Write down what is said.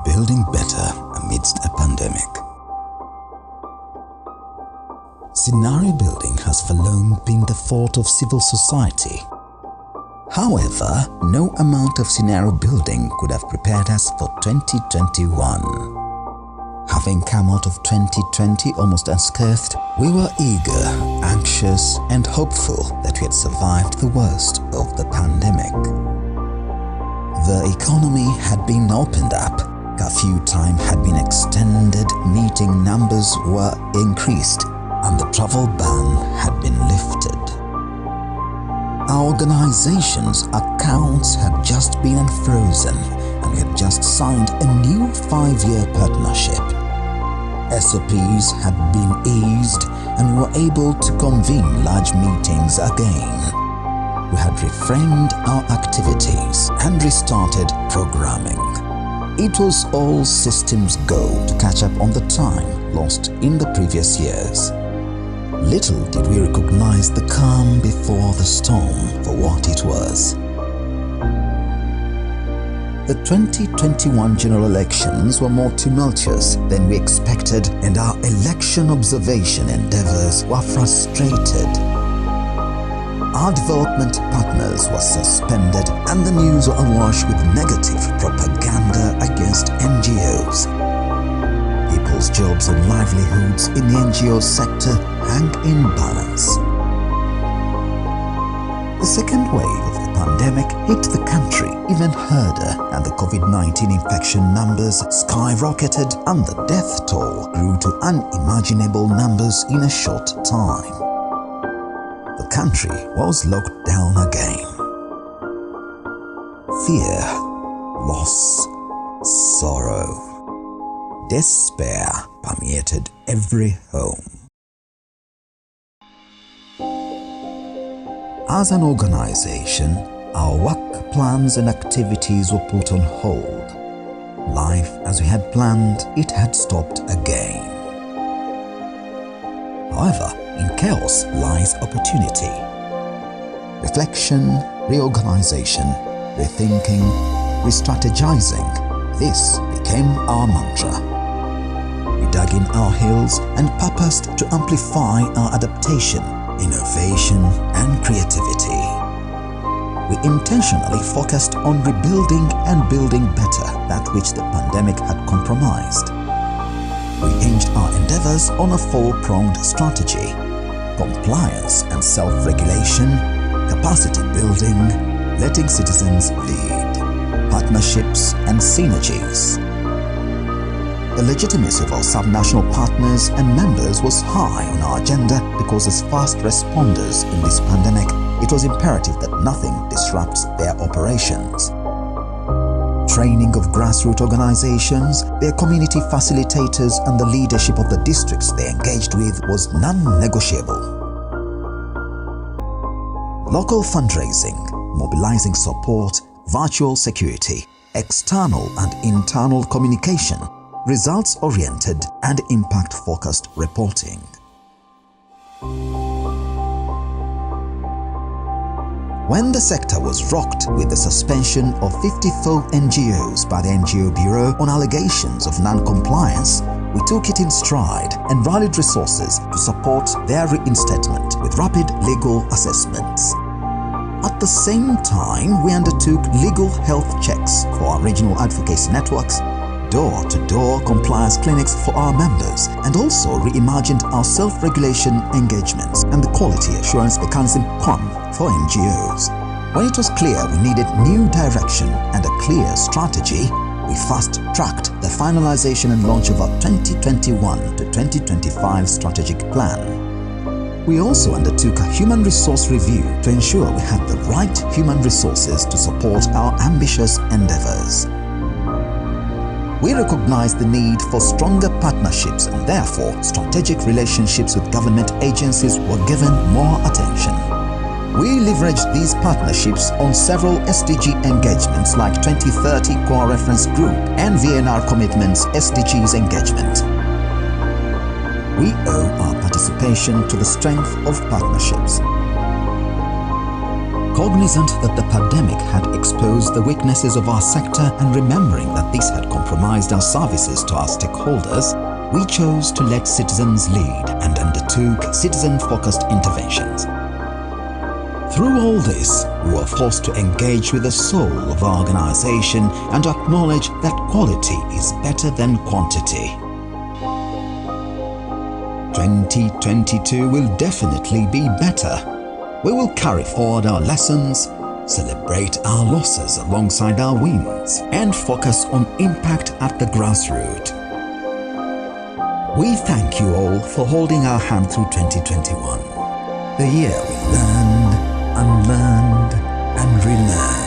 Building better amidst a pandemic. Scenario building has for long been the forte of civil society. However, no amount of scenario building could have prepared us for 2021. Having come out of 2020 almost unscathed, we were eager, anxious, and hopeful that we had survived the worst of the pandemic. The economy had been opened up, curfew time had been extended, meeting numbers were increased, and the travel ban had been lifted. Our organization's accounts had just been unfrozen, and we had just signed a new 5-year partnership. SOPs had been eased and we were able to convene large meetings again. We had reframed our activities and restarted programming. It was all systems go to catch up on the time lost in the previous years. Little did we recognize the calm before the storm for what it was. The 2021 general elections were more tumultuous than we expected, and our election observation endeavors were frustrated. Our development partners were suspended, and the news were awash with negative propaganda against NGOs. People's jobs and livelihoods in the NGO sector hang in balance. The second wave of the pandemic hit the country even harder, and the COVID-19 infection numbers skyrocketed and the death toll grew to unimaginable numbers in a short time. The country was locked down again. Fear, loss, sorrow, despair permeated every home. As an organization, our work plans and activities were put on hold. Life as we had planned, it had stopped again. However, in chaos lies opportunity. Reflection, reorganization, rethinking, re-strategizing, this became our mantra. We dug in our heels and purposed to amplify our adaptation, innovation, and creativity. We intentionally focused on rebuilding and building better that which the pandemic had compromised. We hinged our endeavors on a four-pronged strategy: compliance and self-regulation, capacity building, letting citizens lead, partnerships and synergies. The legitimacy of our sub-national partners and members was high on our agenda because as fast responders in this pandemic, it was imperative that nothing disrupts their operations. Training of grassroots organizations, their community facilitators and the leadership of the districts they engaged with was non-negotiable. Local fundraising, mobilizing support, virtual security, external and internal communication, results-oriented and impact-focused reporting. When the sector was rocked with the suspension of 54 NGOs by the NGO Bureau on allegations of non-compliance, we took it in stride and rallied resources to support their reinstatement with rapid legal assessments. At the same time, we undertook legal health checks for our regional advocacy networks, door-to-door compliance clinics for our members, and also reimagined our self-regulation engagements and the quality assurance mechanism QAM for NGOs. When it was clear we needed new direction and a clear strategy, we fast-tracked the finalization and launch of our 2021 to 2025 strategic plan. We also undertook a human resource review to ensure we had the right human resources to support our ambitious endeavors. We recognized the need for stronger partnerships, and therefore strategic relationships with government agencies were given more attention. We leveraged these partnerships on several SDG engagements like 2030 Core Reference Group and VNR Commitments SDGs engagement. We owe our participation to the strength of partnerships. Cognizant that the pandemic had exposed the weaknesses of our sector and remembering that this had compromised our services to our stakeholders, we chose to let citizens lead and undertook citizen-focused interventions. Through all this, we were forced to engage with the soul of our organization and to acknowledge that quality is better than quantity. 2022 will definitely be better. We will carry forward our lessons, celebrate our losses alongside our wins, and focus on impact at the grassroots. We thank you all for holding our hand through 2021, the year we learned, unlearned, and relearned.